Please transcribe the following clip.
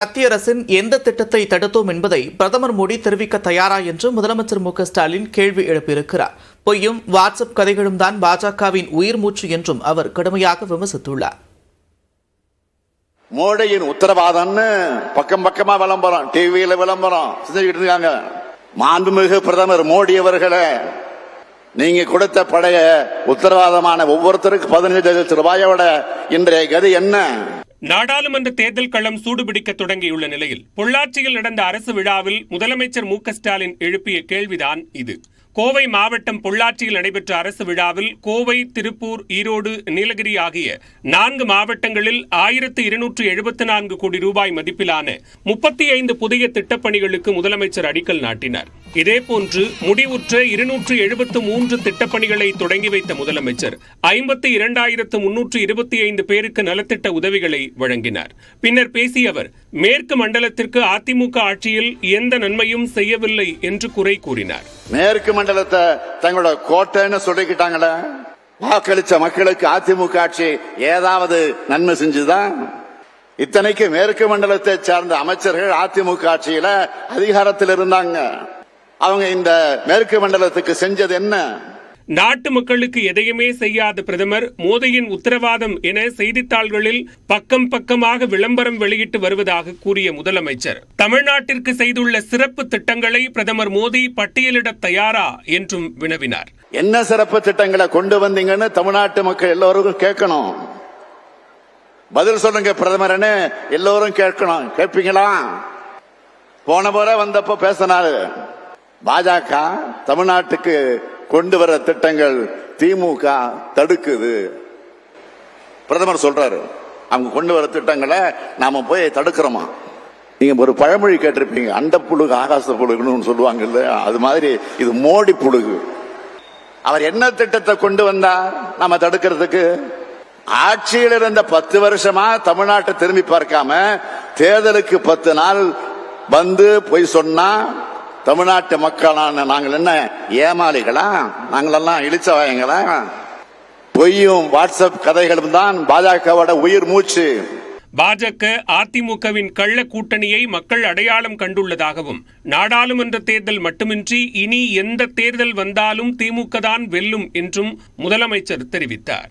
மத்திய அரசின் எந்த திட்டத்தை தடுத்தோம் என்பதை பிரதமர் மோடி தெரிவிக்க தயாரா என்று முதலமைச்சர் மு க ஸ்டாலின் கேள்வி எழுப்பியிருக்கிறார். பொய்யும் வாட்ஸ்அப் கதைகளும் தான் பாஜகவின் உயிர் மூச்சு என்றும் அவர் கடுமையாக விமர்சித்துள்ளார். மோடியின் உத்தரவாதம்னு பக்கம் பக்கமா விளம்பரம், டிவியில விளம்பரம் செஞ்சுக்கிட்டு இருக்காங்க. மாண்புமிகு பிரதமர் மோடி அவர்களே, நீங்க கொடுத்த பழைய உத்தரவாதமான ஒவ்வொருத்தருக்கு 15 லட்சம் ரூபாயோட இன்றைய கதி என்ன? நாடாளுமன்ற தேர்தல் களம் சூடுபிடிக்க தொடங்கியுள்ள நிலையில் பொள்ளாச்சியில் நடந்த அரசு விழாவில் முதலமைச்சர் மு க ஸ்டாலின் எழுப்பிய கேள்விதான் இது. கோவை மாவட்டம் பொள்ளாச்சியில் நடைபெற்ற அரசு விழாவில் கோவை, திருப்பூர், ஈரோடு, நீலகிரி ஆகிய 4 மாவட்டங்களில் 1274 கோடி ரூபாய் மதிப்பிலான 35 புதிய திட்டப்பணிகளுக்கு முதலமைச்சர் அடிக்கல் நாட்டினார். இதேபோன்று முடிவுற்ற 273 திட்டப்பணிகளை தொடங்கி வைத்த முதலமைச்சர் 52,325 பேருக்கு நலத்திட்ட உதவிகளை வழங்கினார். பின்னர் பேசிய அவர், மேற்கு மண்டலத்திற்கு அதிமுக ஆட்சியில் எந்த நன்மையும் செய்யவில்லை என்று குறை கூறினார். மேற்கு மண்டலத்தை தங்களோட கோட்டைன்னு சொல்லிக்கிட்டாங்களே, வாக்களிச்ச மக்களுக்கு அதிமுக ஆட்சி ஏதாவது நன்மை செஞ்சுதான்? இத்தனைக்கு மேற்கு மண்டலத்தை சார்ந்த அமைச்சர்கள் அதிமுக ஆட்சியில அதிகாரத்தில் இருந்தாங்க. அவங்க இந்த மேற்கு மண்டலத்துக்கு செஞ்சது என்ன? நாட்டு மக்களுக்கு எதையுமே செய்யாத பிரதமர் மோடியின் உத்தரவாதம் என செய்தித்தாள்களில் பக்கம் பக்கமாக விளம்பரம் வெளியிட்டு வருவதாக கூறிய முதலமைச்சர், தமிழ்நாட்டிற்கு செய்துள்ள சிறப்பு திட்டங்களை பிரதமர் மோடி பட்டியலிட தயாரா என்றும் வினவினார். என்ன சிறப்பு திட்டங்களை கொண்டு வந்தீங்கன்னு தமிழ்நாட்டு மக்கள் எல்லோருக்கும் கேட்கணும். பதில் சொல்லுங்க பிரதமர்னு எல்லோரும் கேட்கணும். கேட்பீங்களா? போன முறை வந்தப்ப பேசினாரு, பாஜக தமிழ்நாட்டுக்கு கொண்டு வர திட்டங்கள் திமுக தடுக்குது. பிரதமர் சொல்றாரு, அவங்க கொண்டு வர திட்டங்களை நாம போய் தடுக்கிறோமா? நீங்க ஒரு பழமொழி கேட்டிருப்பீங்க, அண்ட புழுகு ஆகாச புழுகுன்னு சொல்லுவாங்க இல்லையா? அது மாதிரி இது மோடி புழுகு. அவர் என்ன திட்டத்தை கொண்டு வந்தா நாம தடுக்கிறதுக்கு? ஆட்சியில் இருந்த 10 வருஷமா தமிழ்நாட்டை திரும்பி பார்க்காம தேர்தலுக்கு 10 நாள் வந்து போய் சொன்னா தமிழ்நாட்டு மக்களான நாங்கள் என்ன ஏமாளிகளா? நாங்களெல்லாம் இழிச்சவாயங்களா? பொய்யும் வாட்ஸ்அப் கதைகளும் தான் பாஜகவோட உயிர் மூச்சு. பாஜக அதிமுகவின் கள்ள கூட்டணியை மக்கள் அடையாளம் கண்டுள்ளதாகவும், நாடாளுமன்ற தேர்தல் மட்டுமின்றி இனி எந்த தேர்தல் வந்தாலும் திமுக தான் வெல்லும் என்றும் முதலமைச்சர் தெரிவித்தார்.